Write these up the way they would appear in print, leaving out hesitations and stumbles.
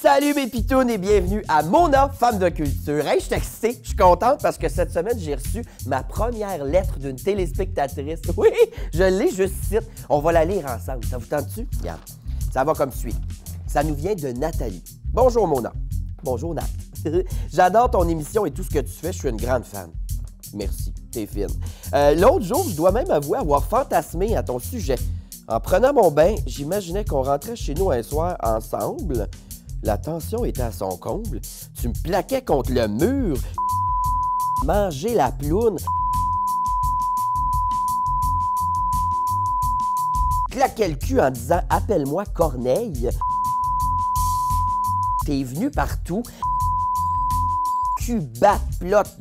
Salut mes pitounes et bienvenue à Mona, femme de culture. Hey, je suis excitée, je suis contente parce que cette semaine, j'ai reçu ma première lettre d'une téléspectatrice. Oui, je l'ai juste ici. On va la lire ensemble. Ça vous tente-tu? Regarde, ça va comme suit. Ça nous vient de Nathalie. Bonjour Mona. Bonjour Nat. J'adore ton émission et tout ce que tu fais, je suis une grande fan. Merci, t'es fine. L'autre jour, je dois même avouer avoir fantasmé à ton sujet. En prenant mon bain, j'imaginais qu'on rentrait chez nous un soir ensemble. La tension était à son comble. Tu me plaquais contre le mur. Manger la ploune. Claquais le cul en disant « Appelle-moi Corneille ». T'es venu partout. Cul batte plotte.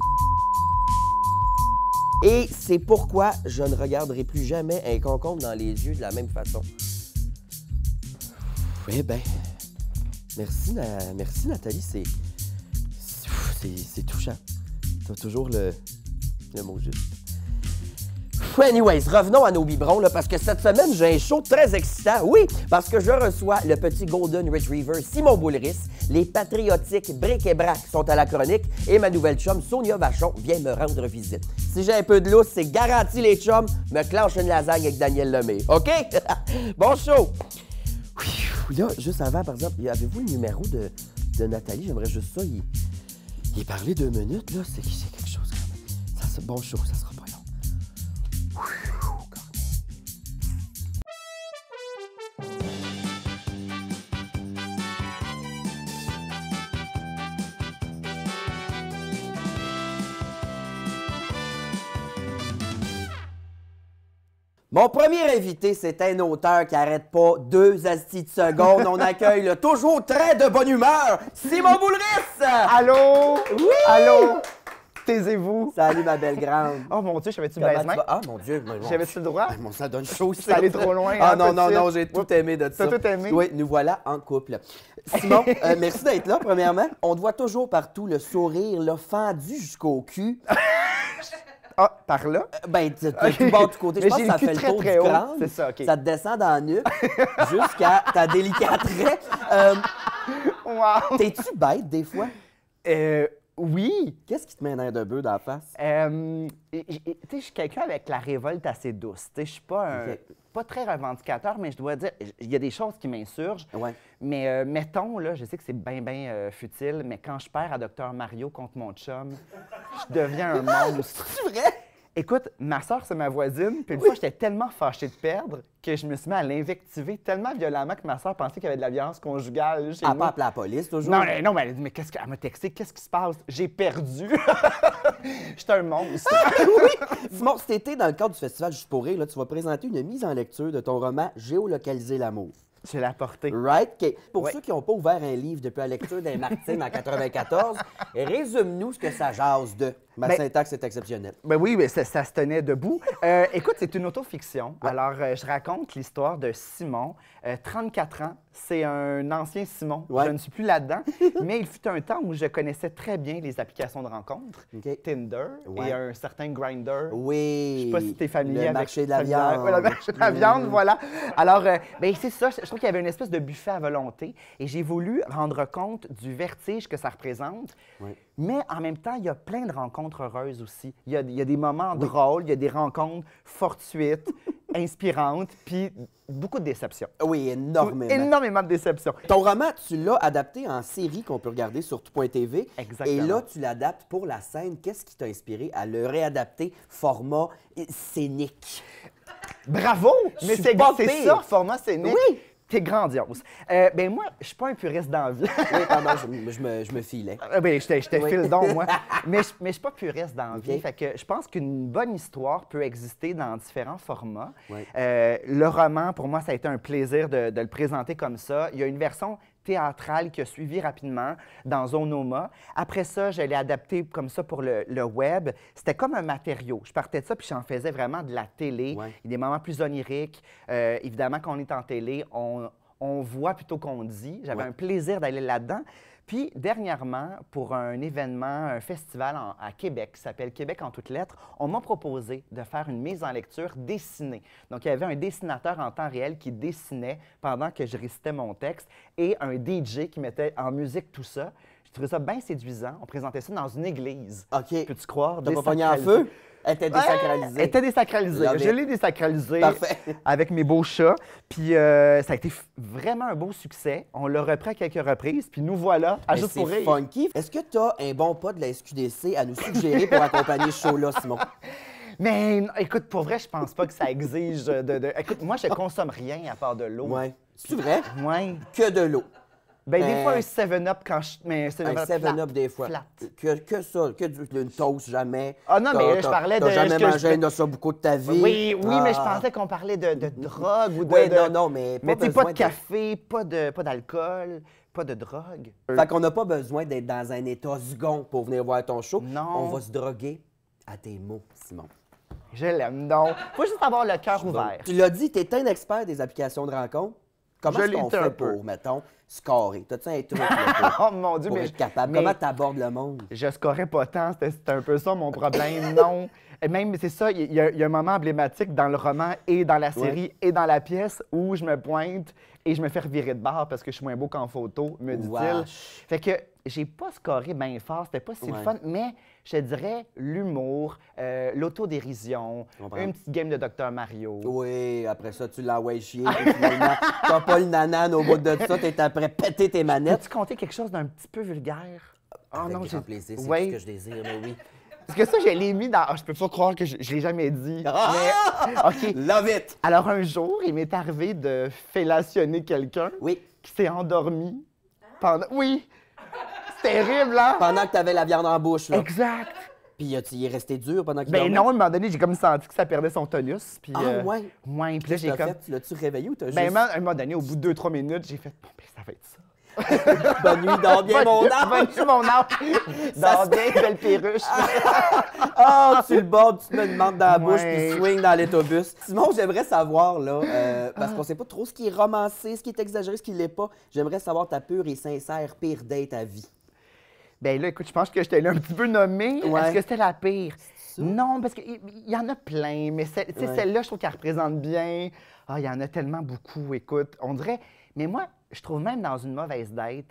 Et c'est pourquoi je ne regarderai plus jamais un concombre dans les yeux de la même façon. Eh bien, merci Nathalie, c'est touchant. T'as toujours le mot juste. Anyways, revenons à nos biberons, là, parce que cette semaine, j'ai un show très excitant. Oui, parce que je reçois le petit Golden Retriever Simon Boulris, les patriotiques Bric et Brac sont à la chronique et ma nouvelle chum Sonia Vachon vient me rendre visite. Si j'ai un peu de lousse, c'est garanti les chums, me clenche une lasagne avec Daniel Lemay. OK? Bon show! Là, juste avant, par exemple, avez-vous le numéro de Nathalie? J'aimerais juste ça. Il est parlé 2 minutes, là. C'est quelque chose quand même. Ça, c'est bon show, ça sera pas long. Mon premier invité, c'est un auteur qui arrête pas 2 astis de seconde. On accueille le toujours très de bonne humeur, Simon Boulris! Allô? Oui! Allô? Taisez-vous. Salut, ma belle grande. Oh mon Dieu, j'avais-tu Comment baise tu main? vas? Ah, mon Dieu. J'avais-tu le droit? Bon, ça donne chaud. Ça allait trop loin. Ah hein, non, tout de non, suite. non, j'ai tout aimé de ça. T'as tout aimé? Oui, nous voilà en couple. Simon, merci d'être là, premièrement. On te voit toujours partout, le sourire, là, fendu jusqu'au cul. Ah, par là? Ben, tu tout bas du côté. Je Mais pense j'ai que ça le cul fait le très, tour très du haut. crâne. C'est ça, OK. Ça te descend dans la nuque jusqu'à ta délicaterie. Wow! T'es-tu bête, des fois? Oui. Qu'est-ce qui te met un air de bœuf dans la face? Tu sais, je suis quelqu'un avec la révolte assez douce. Tu sais, je suis pas OK. pas très revendicateur, mais je dois dire, il y a des choses qui m'insurgent. Ouais. Mais mettons, là, je sais que c'est bien futile, mais quand je perds à Dr Mario contre mon chum, je deviens un monstre. C'est vrai? Écoute, ma soeur, c'est ma voisine, puis une fois, j'étais tellement fâché de perdre que je me suis mis à l'invectiver tellement violemment que ma soeur pensait qu'il y avait de la violence conjugale chez À nous. pas appeler la police, toujours? Non, mais elle m'a texté, qu'est-ce qui se passe? J'ai perdu. J'étais un monstre. Oui! Simon, cet été, dans le cadre du Festival Juste pour rire, là, tu vas présenter une mise en lecture de ton roman Géolocaliser l'amour. Je l'ai apporté. Right? OK. Pour Ouais. ceux qui n'ont pas ouvert un livre depuis la lecture d'un Martine en 94, résume-nous ce que ça jase de. Ma Ben- syntaxe est exceptionnelle. Ben oui, mais ça se tenait debout. Écoute, c'est une autofiction. Alors, je raconte l'histoire de Simon, 34 ans. C'est un ancien Simon. Ouais. Je ne suis plus là-dedans. Mais il fut un temps où je connaissais très bien les applications de rencontres, OK. Tinder Ouais. et un certain Grindr. Oui. Je sais pas si tu es familier Le avec marché de la celui-là. viande. Ouais, le marché de la viande, voilà. Alors, ben, c'est ça. Je trouve qu'il y avait une espèce de buffet à volonté et j'ai voulu rendre compte du vertige que ça représente. Ouais. Mais en même temps, il y a plein de rencontres heureuses aussi. Il y a des moments drôles, il y a des rencontres fortuites, inspirantes, puis beaucoup de déceptions. Oui, énormément. Énormément de déceptions. Ton roman, tu l'as adapté en série qu'on peut regarder sur tout.tv. Exactement. Et là, tu l'adaptes pour la scène. Qu'est-ce qui t'a inspiré à le réadapter format scénique? Bravo! Mais suis c'est pas c'est pire. ça, format scénique. Oui! T'es grandiose. Ben moi, je suis pas un puriste dans la vie. Oui, pardon, je me filais. Ben, je te Oui. file donc, moi. Mais je suis pas puriste dans la vie. OK. Fait que je pense qu'une bonne histoire peut exister dans différents formats. Oui. Le roman, pour moi, ça a été un plaisir de le présenter comme ça. Il y a une version théâtrale qui a suivi rapidement dans Zonoma. Après ça, je l'ai adapté comme ça pour le web. C'était comme un matériau. Je partais de ça, puis j'en faisais vraiment de la télé. Ouais. Il y a des moments plus oniriques. Évidemment, quand on est en télé, on voit plutôt qu'on dit. J'avais Ouais. un plaisir d'aller là-dedans. Puis, dernièrement, pour un événement, un festival à Québec qui s'appelle Québec en toutes lettres, on m'a proposé de faire une mise en lecture dessinée. Donc, il y avait un dessinateur en temps réel qui dessinait pendant que je récitais mon texte et un DJ qui mettait en musique tout ça. J'ai trouvé ça bien séduisant. On présentait ça dans une église. OK. Peux-tu croire? T'as pas pogné en Désacralisé. feu? Elle était désacralisée. Elle était désacralisée. Love Je it. l'ai désacralisée Parfait. avec mes beaux chats. Puis ça a été vraiment un beau succès. On l'a repris à quelques reprises. Puis nous voilà à Mais Juste pour c'est rire. funky. Est-ce que tu as un bon pas de la SQDC à nous suggérer pour accompagner ce show-là, Simon? Mais écoute, pour vrai, je pense pas que ça exige Écoute, moi, je consomme rien à part de l'eau. Ouais. C'est vrai? Ouais. Que de l'eau. Ben, des fois, un 7-Up quand je... Mais un 7-Up Un 7-Up des fois. Flat. Que ça, une toast jamais. Ah non, mais là, je parlais de... T'as jamais que je- mangé un ossobuco de ta vie. Oui, mais je Ah. pensais qu'on parlait de drogue ou de... Oui, de- non, mais pas Mais tu sais, besoin pas de café, pas d'alcool, pas de drogue. Fait qu'on n'a pas besoin d'être dans un état second pour venir voir ton show. Non. On va se droguer à tes mots, Simon. Je l'aime donc. Faut juste avoir le cœur ouvert. Tu l'as dit, t'es un expert des applications de rencontre. Comment Je est-ce l'ai qu'on été un fait peu. pour, mettons, scorer? T'as-tu un truc là, Oh mon Dieu, pour mais être capable? mais Comment t'abordes le monde? je scorais pas tant, c'était un peu ça mon problème, non. Et même, c'est ça, il y a un moment emblématique dans le roman et dans la série et dans la pièce où je me pointe et je me fais revirer de bord parce que je suis moins beau qu'en photo, me dit-il. Wesh. Fait que j'ai pas scoré bien fort, c'était pas si le Ouais. fun, mais je te dirais l'humour, l'autodérision, Je comprends. une petite game de Dr Mario. Oui, après ça, tu l'envoies chier. Puis finalement, t'as pas le nanan au bout de ça, t'es après péter tes manettes. Peux-tu compter quelque chose d'un petit peu vulgaire? Avec grand j'ai- plaisir, c'est Ouais. tout ce que je désire, mais oui. Parce que ça, je l'ai mis dans... Ah, je peux pas croire que je l'ai jamais dit. Ah! Mais, OK. Love it! Alors, un jour, il m'est arrivé de fellationner quelqu'un Oui, qui s'est endormi pendant... Oui! C'est terrible, hein? pendant que t'avais la viande en bouche, là. Exact! Puis il est resté dur pendant qu'il Ben dormait? non, à un moment donné, j'ai comme senti que ça perdait son tonus. Puis, Ah, ouais? Ouais, puis là, Qu'est-ce j'ai que t'as comme... fait? Tu l'as-tu réveillé ou t'as Ben, juste... à un moment donné, au bout de 2-3 minutes, j'ai fait, bon, ben, ça va être ça. Bonne nuit, dors bien, mon âme! Bonne nuit, mon âme! Dors bien, belle perruche! Ah, tu le bordes, tu te le demandes dans la bouche, Ouais. puis swing dans l'autobus. Simon, j'aimerais savoir, là, parce qu'on sait pas trop ce qui est romancé, ce qui est exagéré, ce qui l'est pas. J'aimerais savoir ta pure et sincère pire date à vie. Ben là, écoute, je pense que je t'ai un petit peu nommé. Ouais. Est-ce que c'était la pire? ça? Non, parce qu'il y en a plein, mais tu sais, Ouais. celle-là, je trouve qu'elle représente bien. Ah, il y en a tellement beaucoup, écoute. On dirait... Mais moi, je trouve même dans une mauvaise date,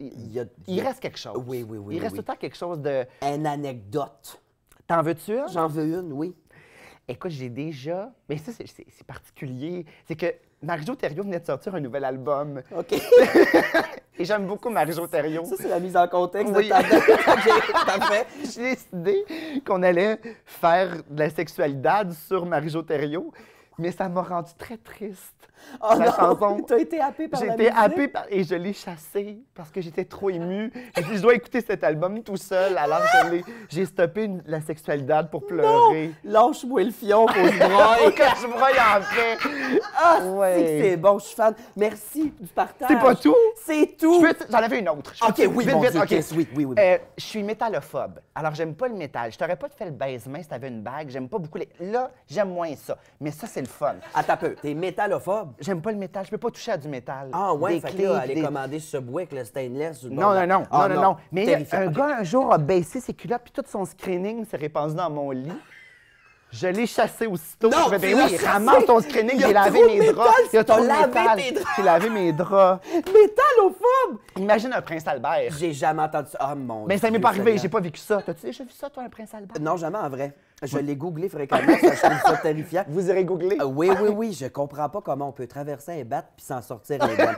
il reste quelque chose. Oui, oui, oui. Il reste tout le temps quelque chose de... Une anecdote. T'en veux-tu une? J'en veux une, oui. Écoute, j'ai déjà... Mais ça, c'est particulier. C'est que Marie-Jo Thériault venait de sortir un nouvel album. OK. Et j'aime beaucoup Marie-Jo Thériault. Ça, c'est la mise en contexte Oui. de ta date. OK, parfait. J'ai décidé qu'on allait faire de la sexualité sur Marie-Jo Thériault, mais ça m'a rendu très triste. Oh La non, chanson. t'as été happé par J'ai la été musique? happée et je l'ai chassé parce que j'étais trop émue. J'ai dit, je dois écouter cet album tout seul. Alors, j'ai stoppé la sexualité pour pleurer. Lâche-moi le fion, faut que je broye. Quand je broille en paix. Ah, Ouais. c'est bon, je suis fan. Merci du partage. C'est pas tout? C'est tout. J'en avais une autre. Je OK, peux- oui, vite, mon vite, Dieu, OK. Chris, oui, oui, oui. Je suis métallophobe. Alors, j'aime pas le métal. Je t'aurais pas fait le baise-main si t'avais une bague. J'aime pas beaucoup les... Là, j'aime moins ça. Mais ça, c'est le fun. Attends un peu, t'es métallophobe? J'aime pas le métal. Je peux pas toucher à du métal. Ah ouais, Des fait que clés, là, aller des- commander ce bois avec le stainless sur le Non, bord non, de- non, Ah, non, non. Mais Terrifiant. un OK. gars, un jour, a baissé ses culottes, puis tout son screening s'est répandu dans mon lit. Je l'ai chassé aussitôt. Non, Je fais, tu ben l'as oui, chassé. ramasse ton screening, Il y a j'ai lavé trop de mes draps. métal, Il y a t'as trop de lavé métal. tes draps. J'ai lavé mes draps. Métallophobe? Imagine un prince Albert. J'ai jamais entendu ça. Ah, mon Mais ça Dieu, m'est pas arrivé, Seigneur. j'ai pas vécu ça. T'as-tu déjà vu ça, toi, un prince Albert? Non, jamais en vrai. Je l'ai googlé fréquemment, ça, je trouve ça terrifiant. Vous irez googler. Oui, oui, oui, je comprends pas comment on peut traverser un bat puis s'en sortir indemne.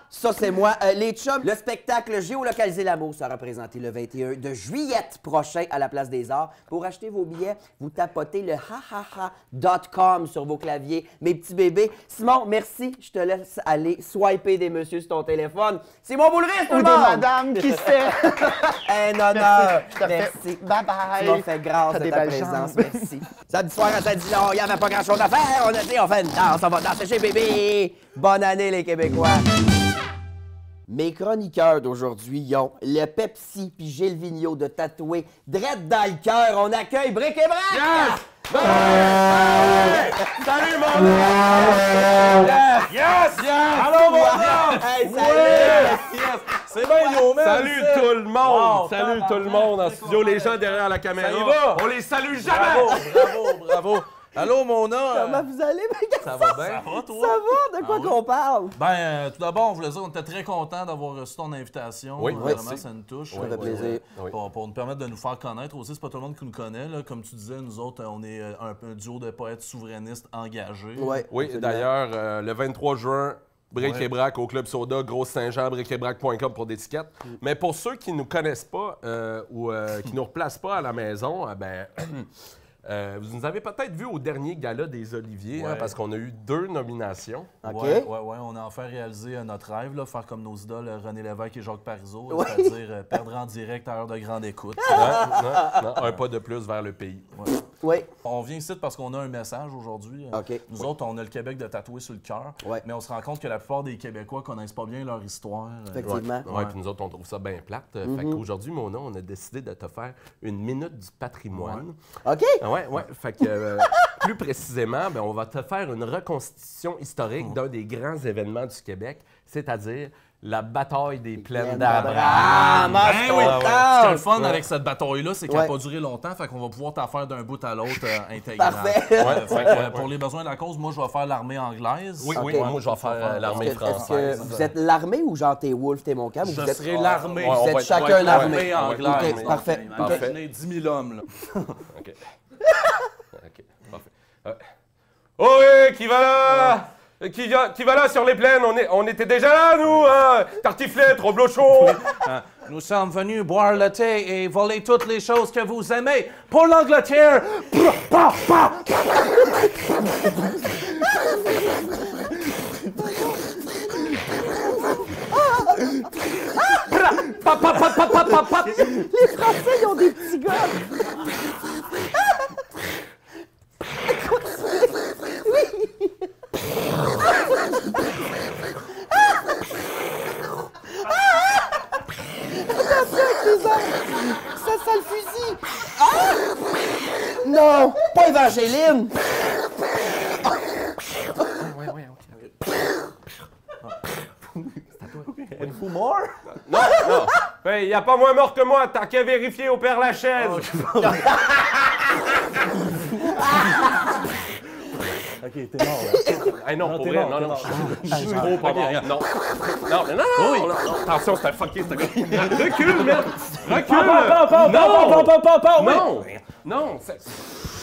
Ça, c'est moi. Les chums, le spectacle Géolocaliser l'amour sera présenté le 21 de juillet prochain à la Place des Arts. Pour acheter vos billets, vous tapotez le hahaha.com sur vos claviers, mes petits bébés. Simon, merci. Je te laisse aller swiper des messieurs sur ton téléphone. C'est mon boulevard, tout Ou le des monde! madames, qui sait? Un honneur. Je te refais- Merci. Bye bye. Tu m'as fait grâce T'as de des ta belles présence. jambes. Merci. Samedi soir à Saint-Dilon, il n'y avait pas grand-chose à faire. On a dit, on fait une danse, on va danser chez bébé. Bonne année, les Québécois. Mes chroniqueurs d'aujourd'hui, ils ont le Pepsi puis Gilles Vigneault de tatouer drette dans le cœur. On accueille Bric et Brac! Salut, mon gars! Yes! Allô, mon gars! Hey, Ouais! salut! Yes! C'est bien yo, man! Salut ça. tout le monde! Wow, Salut tabarnak, tout le monde en c'est studio, quoi, les man? gens derrière la caméra. Ça y va? On les salue jamais! Bravo! Allô, Mona! Comment vous allez, mes gars? Ça va bien? Ça va, toi? Ça va? De quoi qu'on parle? Ben, tout d'abord, on voulait dire qu'on était très contents d'avoir reçu ton invitation. Oui, Vraiment, merci. ça nous touche. Ça fait plaisir. Oui. Pour nous permettre de nous faire connaître aussi. C'est pas tout le monde qui nous connaît. Là. Comme tu disais, nous autres, on est un duo de poètes souverainistes engagés. Ouais. Oui, absolument. d'ailleurs, le 23 juin, Bric Ouais. et Brac au Club Soda, Grosse Saint-Jean, bricetbrac.com pour des tickets. Mais pour ceux qui ne nous connaissent pas ou qui ne nous replacent pas à la maison, vous nous avez peut-être vu au dernier gala des Oliviers, hein, Ouais. parce qu'on a eu 2 nominations. OK. Ouais, on a enfin réalisé notre rêve, là, faire comme nos idoles René Lévesque et Jacques Parizeau, Ouais. c'est-à-dire perdre en direct à heure de grande écoute. Non, un pas de plus vers le pays. Oui. On vient ici parce qu'on a un message aujourd'hui. OK. Nous autres, on a le Québec de tatoué sur le cœur, Ouais. mais on se rend compte que la plupart des Québécois connaissent pas bien leur histoire. Effectivement. Ouais, puis nous autres, on trouve ça bien plate. Fait qu'aujourd'hui, Mona, on a décidé de te faire une minute du patrimoine. OK? Ouais. Fait que, plus précisément, on va te faire une reconstitution historique d'un des grands événements du Québec, c'est-à-dire la bataille des plaines d'Abraham. Ah, Ben oui. Ce qui est le Marc! fun avec cette bataille-là, c'est qu'elle n'a Ouais. pas duré longtemps, fait qu'on va pouvoir t'en faire d'un bout à l'autre intégral. Parfait. Fait que, pour les besoins de la cause, moi, je vais faire l'armée anglaise. Oui, Ok. oui, moi, je vais faire l'armée Est-ce que française. vous êtes l'armée ou genre t'es Wolf, t'es mon camp? Ou Je vous êtes... serai l'armée. Ouais, on Vous va êtes être- chacun ouais, l'armée. L'armée anglaise. OK, parfait. Parfait. Imaginez 10 000 hommes, là. OK. OK, parfait. Oh oui, qui va là? Qui va là sur les plaines? On était déjà là, nous, hein? Tartiflette, reblochon. Nous sommes venus boire le thé et voler toutes les choses que vous aimez pour l'Angleterre. Les Français, ils ont des petits gars! Ça sent le fusil! Ah! Non! Pas Évangéline! Who more? Non. Il n'y a pas moins mort que moi. T'as qu'à vérifier au Père Lachaise. Ok, t'es mort, là. Hey, non, pour t'es vrai, mort, non, t'es je suis trop pas mort. regarde. Non, non. Attention, c'est un fucké, ce gars. Recule, merde. Recule. Non.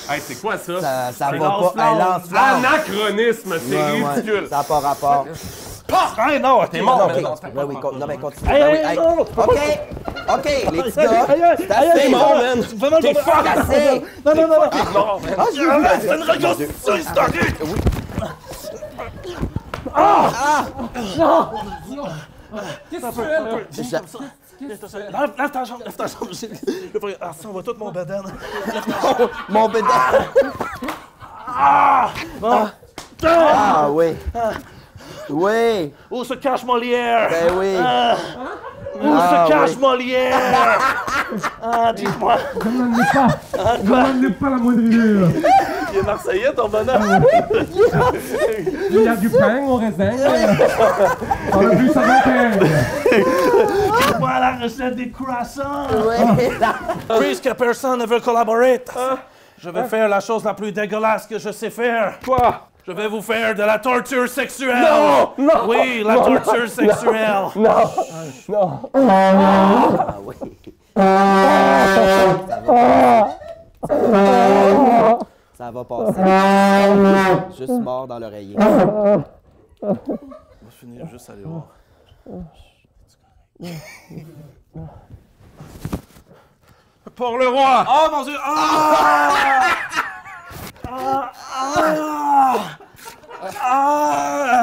Hey, c'est quoi ça? Ça va pas. Elle lance flamme. Anachronisme, c'est Ouais, ouais. ridicule. Ça n'a pas rapport. Ah, non, t'es mort, OK. maintenant. Ouais, oui, non, mais continue. Hey, Ben oui, hey, hey. non, OK, les petits gars, c'est assez. mort, man. T'es fuck assez. Non. Ah, j'ai vu. C'est une reconstitution historique. Lève ta jambe. Ah, ça, on voit tout mon badane. Mon bédard. Ah oui. Oui. Où se cache Molière? Ben oui. Où se cache Molière? Ah, dites-moi. Demande pas la moindre idée, là. Il est marseillais, ton bonhomme. Il y a du pain au raisin. On a vu ça matin. Dites-moi la recette des croissants. Oui. Puisque personne ne veut collaborer, je vais faire la chose la plus dégueulasse que je sais faire. Quoi? Je vais vous faire de la torture sexuelle. Non! Oui, la torture sexuelle. Ah oui. Ça va passer. Juste mort dans l'oreiller. On va finir juste aller voir. Pour le roi! Oh mon Dieu!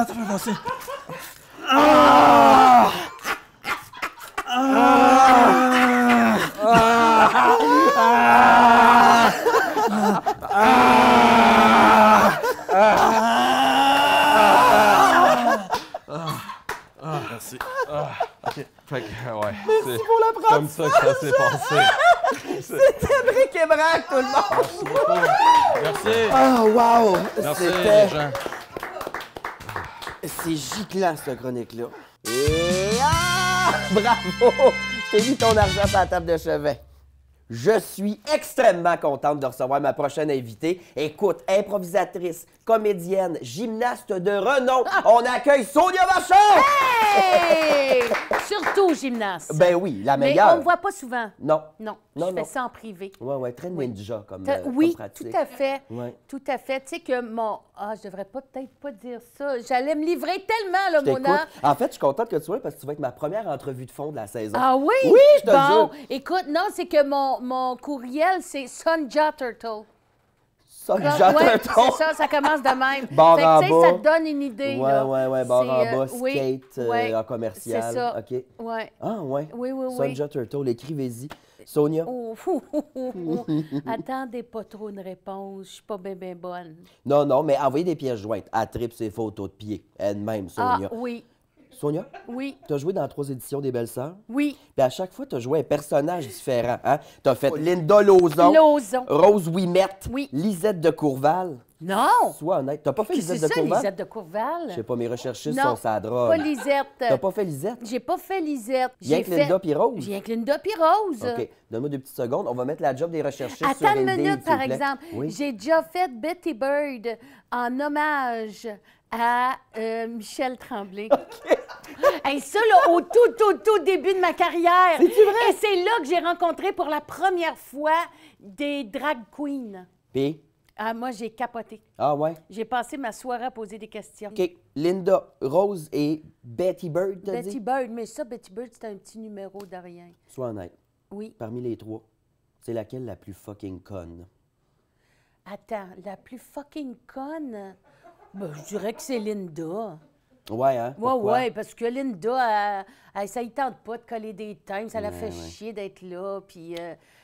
Tu peux passer. Merci. Fait que, ouais. Merci pour la Comme ça que ça s'est passé. C'était Bric et Brac, tout le monde! Merci. Oh, wow! Merci, C'était... les gens. C'est giclant, cette chronique-là. Et bravo! Je t'ai mis ton argent sur la table de chevet. Je suis extrêmement contente de recevoir ma prochaine invitée. Écoute, improvisatrice, comédienne, gymnaste de renom. On accueille Sonia Vachon! Hey! Surtout gymnaste. Ben oui, la Mais meilleure. on me voit pas souvent. Non. Non, Non, je fais non. ça en privé. Ouais, très ninja comme, Oui, comme pratique. tout à fait. Ouais. Tout à fait. Tu sais que mon... Ah, je devrais peut-être pas dire ça. J'allais me livrer tellement, là, Je t'écoute. Mona. En fait, je suis contente que tu sois parce que tu vas être ma première entrevue de fond de la saison. Ah oui? Oui, je te Bon, jure. écoute, non, c'est que mon courriel, c'est Sonja Turtle. Sonja Ouais, Turtle. c'est ça, ça commence de même. Barre Fait que, en tu sais, bas. ça te donne une idée, là. Ouais, barre C'est, en bas, oui, skate ouais, en commercial. c'est ça. OK. Ouais. Ah, ouais. Oui. Sonja Turtle, écrivez-y. Sonia. Oh, attendez pas trop une réponse. Je suis pas bien bonne. Non, mais envoyez des pièces jointes. À trip ses photos de pied. Elle-même, Sonia. Ah, oui, Sonia, oui, t'as joué dans 3 éditions des Belles-Sœurs. oui. Puis à chaque fois, t'as joué un personnage différent. Hein? T'as fait Linda Lauzon, Lauzon. Rose Ouimette, Oui. Lisette de Courval. Non! Sois honnête. T'as pas fait Qui c'est Lisette de ça, Courval? Lisette de Courval? Je sais pas, mes recherchistes Non, sont sa drogue. pas Lisette. T'as pas fait Lisette? J'ai pas fait Lisette. Bien J'ai que Linda puis Rose? J'ai que Linda puis Rose. OK. Donne-moi 2 petites secondes. On va mettre la job des recherchistes sur Attends une Indeed, minute, s'il vous par plaît. exemple. Oui. J'ai déjà fait Betty Bird en hommage à Michel Tremblay. Hey, ça, là, au tout début de ma carrière. C'est-tu vrai? Et c'est là que j'ai rencontré pour la première fois des drag queens. Puis? Ah, moi, j'ai capoté. Ah ouais? J'ai passé ma soirée à poser des questions. OK. Linda, Rose et Betty Bird, t'as Betty dit? Bird, mais ça, Betty Bird, c'était un petit numéro de rien. Sois honnête. Oui. Parmi les 3, c'est laquelle la plus fucking conne? Attends, la plus fucking conne? Ben, je dirais que c'est Linda. Ouais, hein? Pourquoi? Ouais, parce que Linda, ça ne tente pas de coller des thèmes, ça la fait Ouais. chier d'être là, puis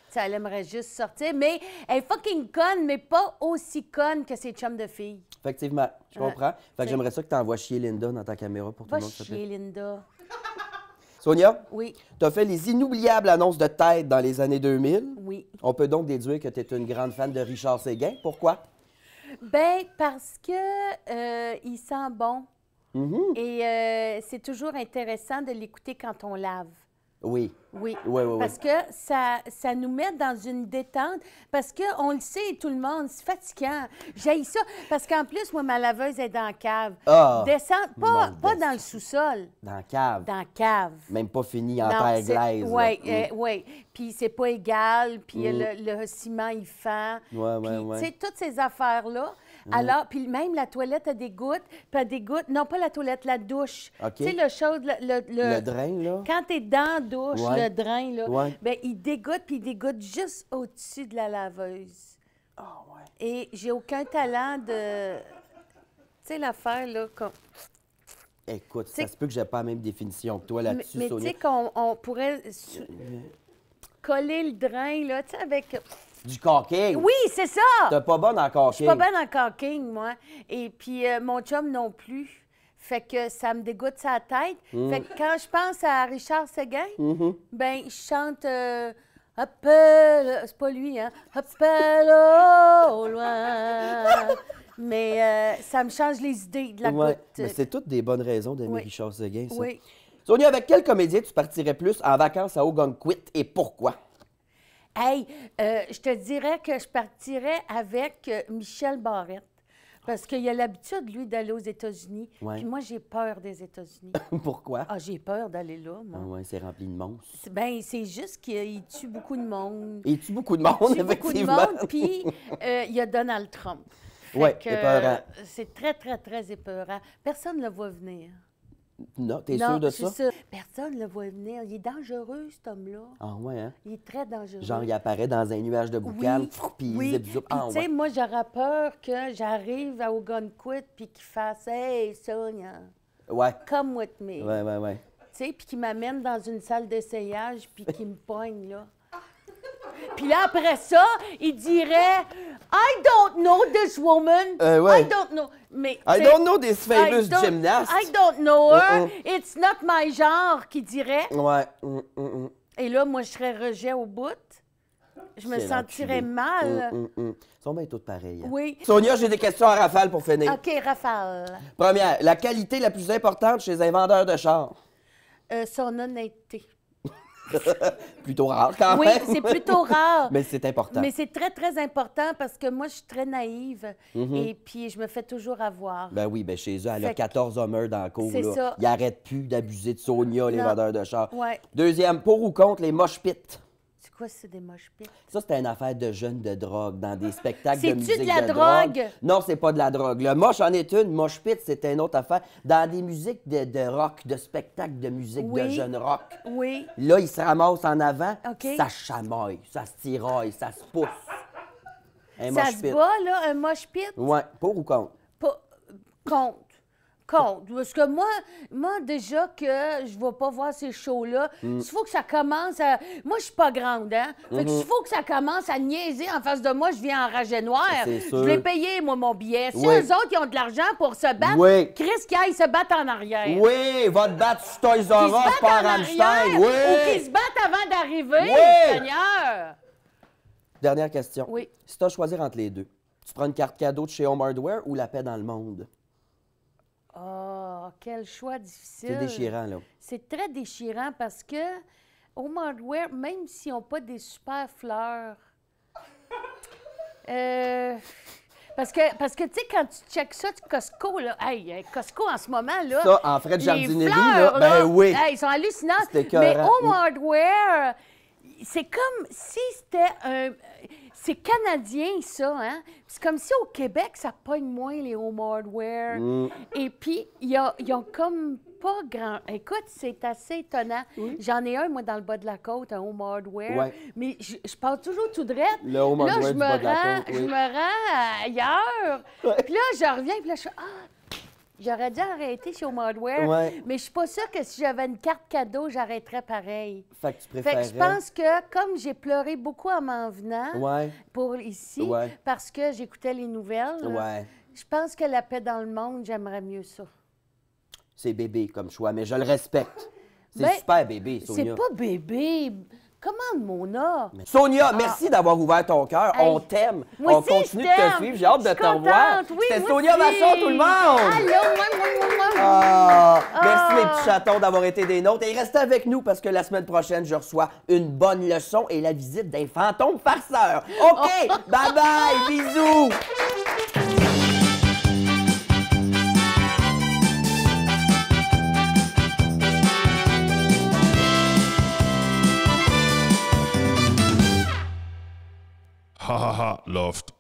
ça, elle aimerait juste sortir. Mais elle est fucking conne, mais pas aussi conne que ses chums de filles. Effectivement, je comprends. Fait que c'est- j'aimerais ça que tu envoies chier Linda dans ta caméra pour tout Va le monde, s'il te plaît. chier, Linda. Sonia, Oui, tu as fait les inoubliables annonces de tête dans les années 2000. oui. On peut donc déduire que tu es une grande fan de Richard Séguin. Pourquoi? Ben parce que il sent bon. Et c'est toujours intéressant de l'écouter quand on lave. Oui. Oui. Oui. Parce que ça nous met dans une détente. Parce qu'on le sait, tout le monde, c'est fatigant. J'haïs ça. Parce qu'en plus, moi, ma laveuse est dans la cave. Ah! Descendre, pas Modeste. dans le sous-sol, Dans la cave. dans la cave. Même pas fini en terre glaise. Oui, oui. Puis c'est pas égal. Puis le ciment, il fend. Ouais, Puis, ouais. tu sais, toutes ces affaires-là. Alors, puis même la toilette a des gouttes. Puis elle dégoutte. Non, pas la toilette, la douche. OK. Tu sais, le chaud, Le drain, là? quand tu es dans la douche, Ouais. le drain, là, Ouais. ben, il dégoûte, puis il dégoûte juste au-dessus de la laveuse. Ah, ouais. Et j'ai aucun talent de... Tu sais, l'affaire, là, comme... Écoute, ça C'est- se peut que j'ai pas la même définition que toi là-dessus, Mais tu Sonia. sais qu'on pourrait coller le drain, là, tu sais, avec... Du caulking. Oui, c'est ça! T'es pas bonne en Je caulking. suis pas bonne en caulking, moi. Et puis, mon chum non plus. Fait que ça me dégoûte sa tête. Fait que quand je pense à Richard Séguin, ben, il chante Appelle, c'est pas lui, hein? Appelle au loin. Mais ça me change les idées de la Ouais, goutte. mais c'est toutes des bonnes raisons d'aimer Oui. Richard Séguin, ça. Oui. Sonia, avec quel comédien tu partirais plus en vacances à Algonquin et pourquoi? Hey, je te dirais que je partirais avec Michel Barrette. Parce qu'il a l'habitude, lui, d'aller aux États-Unis. Ouais. Puis moi, j'ai peur des États-Unis. Pourquoi? Ah, j'ai peur d'aller là, moi. Ah ouais, c'est rempli de monstres. Ben, c'est juste qu'il tue beaucoup de monde. Et tu beaucoup de monde, Il tue beaucoup de effectivement. monde, puis il y a Donald Trump. Fait Ouais, que, épeurant. c'est très, très, très épeurant. Personne ne le voit venir. Non, t'es Non, sûr de c'est ça? Personne ne le voit venir. Il est dangereux, cet homme-là. Ah ouais, hein? Il est très dangereux. Genre, il apparaît dans un nuage de boucan, Oui, puis il oui. zip-zoup. Puis, Ah tu sais, ouais. moi, j'aurais peur que j'arrive à Algonquin puis qu'il fasse « Hey, Sonia, Ouais, come with me. ouais. Tu sais, puis qu'il m'amène dans une salle d'essayage puis qu'il me poigne, là. Puis là, après ça, il dirait « I don't know this woman. Ouais. I don't know. » Mais, I tu sais, don't know this famous I don't- gymnast. I don't know her. Mm-mm. It's not my genre, qu'il dirait. Ouais. Et là, moi, je serais rejet au bout. Je me C'est sentirais l'enculé. mal. Ils sont bien toutes pareilles. hein. Oui. Sonia, j'ai des questions à rafale pour finir. OK, Raphaël. Première, la qualité la plus importante chez un vendeur de chars. Son honnêteté. Plutôt rare quand Oui, même. c'est plutôt rare. Mais c'est important. Mais c'est très, très important parce que moi, je suis très naïve et puis je me fais toujours avoir. Ben oui, ben chez eux, elle a Fait que- 14 hommes dans le cours. C'est Là. ça. Ils n'arrêtent plus d'abuser de Sonia, les Non. vendeurs de chars. Ouais. Deuxième, pour ou contre les mosh pits? C'est quoi, c'est des moches pits? Ça, c'était une affaire de jeunes de drogue dans des spectacles de C'est-tu musique de la drogue. drogue? Non, c'est pas de la drogue. Le moche en est une, mosh pit, c'était une autre affaire. Dans des musiques de rock, de spectacles de musique de Oui. jeunes rock. Oui. Là, ils se ramassent en avant, OK. ça chamaille, ça se tiraille, ça se pousse. Un Ça mosh se pit. bat, là, un moche pit? Ouais, pour ou contre? Pas... Contre. Contre. Parce que moi, déjà que je vais pas voir ces shows-là, il faut que ça commence à... Moi, je suis pas grande, hein? Fait que s'il faut que ça commence à niaiser en face de moi, je viens en raget noir. C'est Je sûr. l'ai payé, moi, mon billet. Si Oui. eux autres, ils ont de l'argent pour se battre, Oui. Chris, qu'ils aillent se battre en arrière. Oui, va te battre sur Toys Qu'ils se R Us, battent par en Rammstein. arrière, ou qu'ils Oui! se battent avant d'arriver, Oui. Seigneur! Dernière question. Oui. Si tu as à choisir entre les deux, tu prends une carte cadeau de chez Home Hardware ou la paix dans le monde? Oh, quel choix difficile. C'est déchirant, là. C'est très déchirant parce que Home Hardware, même s'ils n'ont pas des super fleurs, parce que tu sais, quand tu checkes ça, Costco, là, hey, Costco en ce moment, là. Ça, en frais de les jardinerie, fleurs, là, ben oui. hey, ils sont hallucinants. C'est Mais écœurant. Home Hardware, c'est comme si c'était un. C'est canadien, ça, hein? C'est comme si au Québec, ça pogne moins les Home Hardware. Et puis, ils ont comme pas grand. Écoute, c'est assez étonnant. J'en ai un, moi, dans le bas de la côte, un Home Hardware. Ouais. Mais je passe toujours tout droit. Le Home Là, Hardware je du me bas de la rends, côte, oui. je me rends ailleurs. Puis là, je reviens, puis là, je fais j'aurais dû arrêter chez Home Hardware. Ouais. Mais je suis pas sûre que si j'avais une carte cadeau, j'arrêterais pareil. Fait que tu Fait préférais... que je pense que, comme j'ai pleuré beaucoup en m'en venant Ouais, pour ici, Ouais. parce que j'écoutais les nouvelles, ouais. je pense que la paix dans le monde, j'aimerais mieux ça. C'est bébé comme choix, mais je le respecte. C'est Ben, super bébé, C'est Sonia. pas bébé. Comment, Mona? Sonia, merci d'avoir ouvert ton cœur. Hey. On t'aime. Moi On aussi, continue je de te t'aime. suivre. J'ai hâte de Je suis te revoir. contente. Oui, C'était moi Sonia aussi. Vachon, tout le monde. Allô, moi. Ah, merci Ah. mes petits chatons d'avoir été des nôtres. Et restez avec nous parce que la semaine prochaine, je reçois une bonne leçon et la visite d'un fantôme farceur. OK, bye bye, bisous. Ha ha ha, Loft.